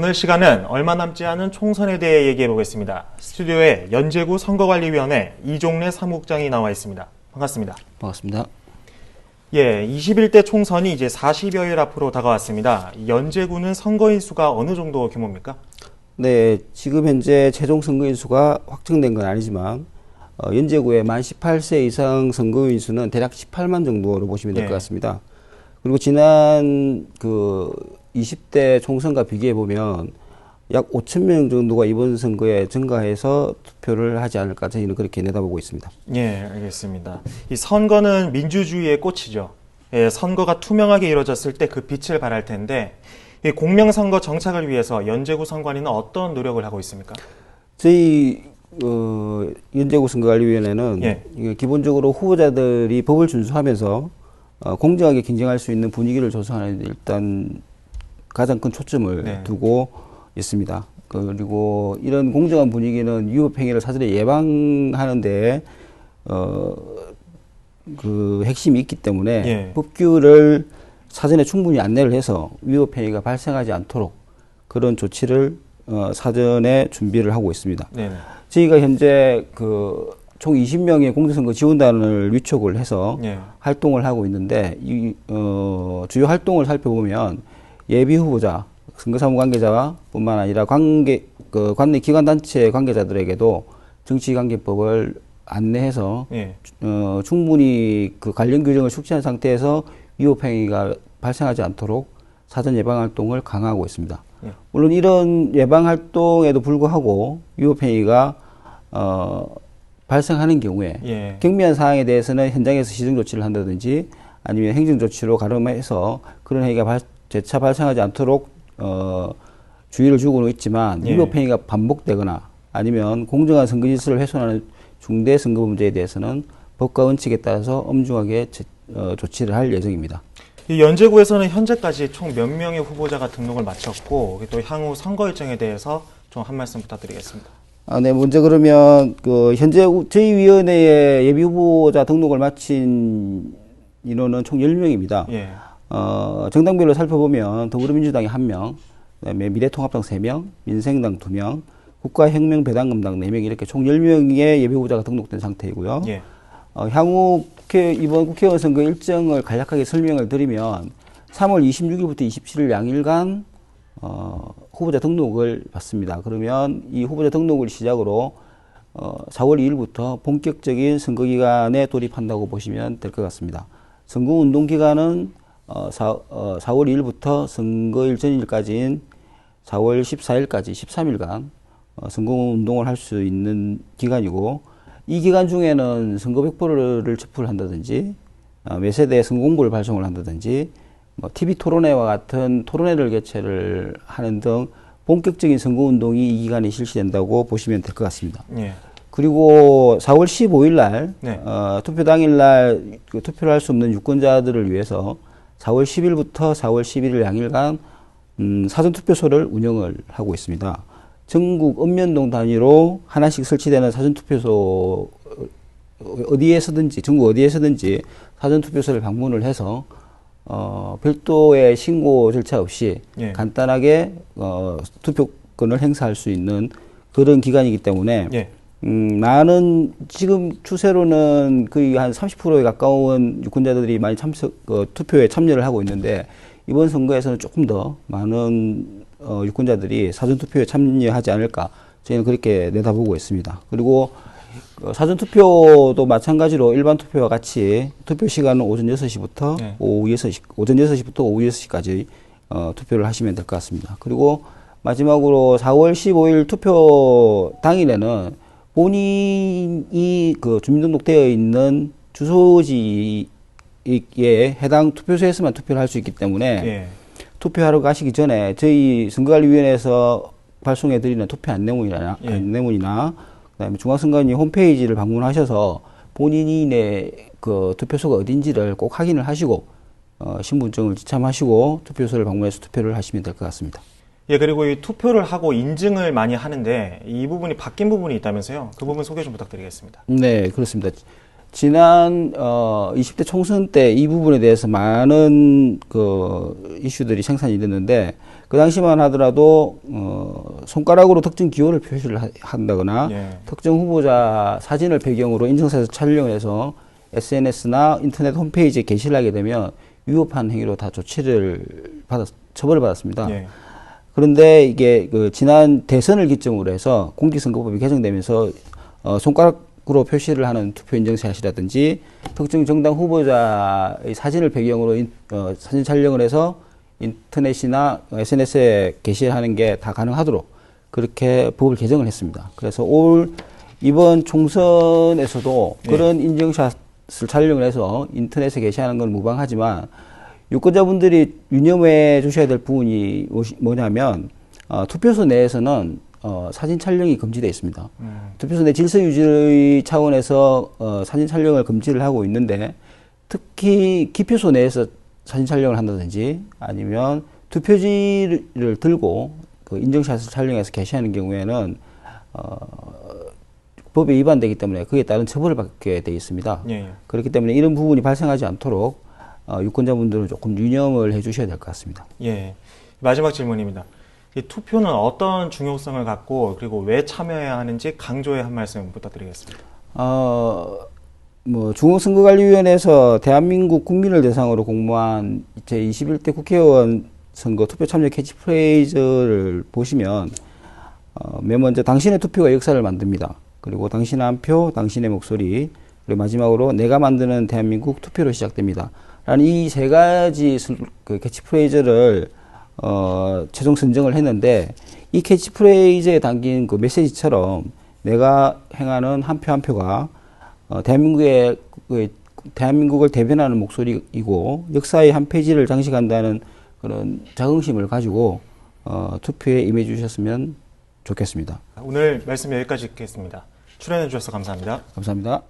오늘 시간은 얼마 남지 않은 총선에 대해 얘기해 보겠습니다. 스튜디오에 연제구 선거관리위원회 이종래 사무국장이 나와 있습니다. 반갑습니다. 반갑습니다. 예, 21대 총선이 이제 40여일 앞으로 다가왔습니다. 연제구는 선거인 수가 어느 정도 규모입니까? 네, 지금 현재 최종 선거인 수가 확정된 건 아니지만 연제구의 만 18세 이상 선거인 수는 대략 18만 정도로 보시면 될 것 같습니다. 그리고 지난 20대 총선과 비교해 보면 약 5천 명 정도가 이번 선거에 증가해서 투표를 하지 않을까 저희는 그렇게 내다보고 있습니다. 예, 알겠습니다. 이 선거는 민주주의의 꽃이죠. 예, 선거가 투명하게 이루어졌을 때 그 빛을 발할 텐데 이 공명선거 정착을 위해서 연제구 선관위는 어떤 노력을 하고 있습니까? 저희 연제구 선거관리위원회는 기본적으로 후보자들이 법을 준수하면서 공정하게 경쟁할 수 있는 분위기를 조성하는 데 일단 가장 큰 초점을 두고 있습니다. 그리고 이런 공정한 분위기는 위법행위를 사전에 예방하는데 그 핵심이 있기 때문에 법규를 사전에 충분히 안내를 해서 위법행위가 발생하지 않도록 그런 조치를 사전에 준비를 하고 있습니다. 저희가 현재 총 20명의 공정선거 지원단을 위촉을 해서 활동을 하고 있는데 주요 활동을 살펴보면 예비 후보자, 선거사무 관계자 뿐만 아니라 관내 기관단체 관계자들에게도 정치관계법을 안내해서 충분히 그 관련 규정을 숙지한 상태에서 위법행위가 발생하지 않도록 사전 예방활동을 강화하고 있습니다. 물론 이런 예방활동에도 불구하고 위법행위가 발생하는 경우에 경미한 사항에 대해서는 현장에서 시정조치를 한다든지 아니면 행정조치로 가름해서 그런 행위가 재차 발생하지 않도록 주의를 주고는 있지만 위법행위가 반복되거나 아니면 공정한 선거질서를 훼손하는 중대 선거범죄에 대해서는 법과 원칙에 따라서 엄중하게 조치를 할 예정입니다. 이 연제구에서는 현재까지 총 몇 명의 후보자가 등록을 마쳤고 또 향후 선거 일정에 대해서 좀 한 말씀 부탁드리겠습니다. 네, 먼저 그러면 현재 저희 위원회의 예비 후보자 등록을 마친 인원은 총 10명입니다. 정당별로 살펴보면 더불어민주당이 1명, 그다음에 미래통합당 3명, 민생당 2명, 국가혁명배당금당 4명 이렇게 총 10명의 예비 후보자가 등록된 상태이고요. 향후 이번 국회의원 선거 일정을 간략하게 설명을 드리면 3월 26일부터 27일 양일간 후보자 등록을 받습니다. 그러면 이 후보자 등록을 시작으로 4월 2일부터 본격적인 선거기간에 돌입한다고 보시면 될 것 같습니다. 선거운동기간은 4월 2일부터 선거일 전일까지인 4월 14일까지 13일간 선거운동을 할 수 있는 기간이고 이 기간 중에는 선거 백보를 첩부를 한다든지 매세대 선거공보를 발송을 한다든지 TV 토론회와 같은 토론회를 개최를 하는 등 본격적인 선거운동이 이 기간에 실시된다고 보시면 될 것 같습니다. 그리고 4월 15일 날 투표 당일 날 투표를 할 수 없는 유권자들을 위해서 4월 10일부터 4월 11일 양일간 사전투표소를 운영을 하고 있습니다. 전국 읍면동 단위로 하나씩 설치되는 사전투표소 전국 어디에서든지 사전투표소를 방문을 해서 별도의 신고 절차 없이 간단하게 투표권을 행사할 수 있는 그런 기간이기 때문에 많은 지금 추세로는 거의 한 30%에 가까운 유권자들이 많이 투표에 참여를 하고 있는데 이번 선거에서는 조금 더 많은 유권자들이 사전투표에 참여하지 않을까 저희는 그렇게 내다보고 있습니다. 그리고 사전투표도 마찬가지로 일반 투표와 같이 투표 시간은 오전 6시부터 오후 6시까지 투표를 하시면 될 것 같습니다. 그리고 마지막으로 4월 15일 투표 당일에는 본인이 주민등록되어 있는 주소지에 해당 투표소에서만 투표를 할 수 있기 때문에 투표하러 가시기 전에 저희 선거관리위원회에서 발송해드리는 투표 안내문이나 그다음에 중앙선관위 홈페이지를 방문하셔서 본인의 투표소가 어딘지를 꼭 확인을 하시고 신분증을 지참하시고 투표소를 방문해서 투표를 하시면 될 것 같습니다. 그리고 이 투표를 하고 인증을 많이 하는데 이 부분이 바뀐 부분이 있다면서요? 그 부분 소개 좀 부탁드리겠습니다. 네, 그렇습니다. 지난 20대 총선 때 이 부분에 대해서 많은 이슈들이 생산이 됐는데 그 당시만 하더라도 손가락으로 특정 기호를 표시를 한다거나 예. 특정 후보자 사진을 배경으로 인증사에서 촬영을 해서 SNS나 인터넷 홈페이지에 게시를 하게 되면 위법한 행위로 다 처벌을 받았습니다. 예. 그런데 이게 그 지난 대선을 기점으로 해서 공직선거법이 개정되면서 손가락으로 표시를 하는 투표 인증샷이라든지 특정 정당 후보자의 사진을 배경으로 사진 촬영을 해서 인터넷이나 SNS에 게시하는 게 다 가능하도록 그렇게 법을 개정을 했습니다. 그래서 이번 총선에서도 네. 그런 인증샷을 촬영을 해서 인터넷에 게시하는 건 무방하지만 유권자분들이 유념해 주셔야 될 부분이 뭐냐면 투표소 내에서는 사진 촬영이 금지되어 있습니다. 투표소 내 질서 유지 차원에서 사진 촬영을 금지를 하고 있는데 특히 기표소 내에서 사진 촬영을 한다든지 아니면 투표지를 들고 그 인증샷을 촬영해서 게시하는 경우에는 법에 위반되기 때문에 그에 따른 처벌을 받게 되어 있습니다. 예. 그렇기 때문에 이런 부분이 발생하지 않도록 유권자분들은 조금 유념을 해 주셔야 될 것 같습니다. 예. 마지막 질문입니다. 이 투표는 어떤 중요성을 갖고 그리고 왜 참여해야 하는지 강조해 한 말씀 부탁드리겠습니다. 중앙선거관리위원회에서 대한민국 국민을 대상으로 공모한 제21대 국회의원 선거 투표 참여 캐치프레이즈를 보시면 맨 먼저 당신의 투표가 역사를 만듭니다. 그리고 당신의 한 표, 당신의 목소리, 그리고 마지막으로 내가 만드는 대한민국 투표로 시작됩니다. 라는 이 세 가지 그 캐치프레이즈를 최종 선정을 했는데 이 캐치프레이즈에 담긴 그 메시지처럼 내가 행하는 한 표 한 표가 대한민국을 대변하는 목소리이고 역사의 한 페이지를 장식한다는 그런 자긍심을 가지고 투표에 임해 주셨으면 좋겠습니다. 오늘 말씀 여기까지 듣겠습니다. 출연해 주셔서 감사합니다. 감사합니다.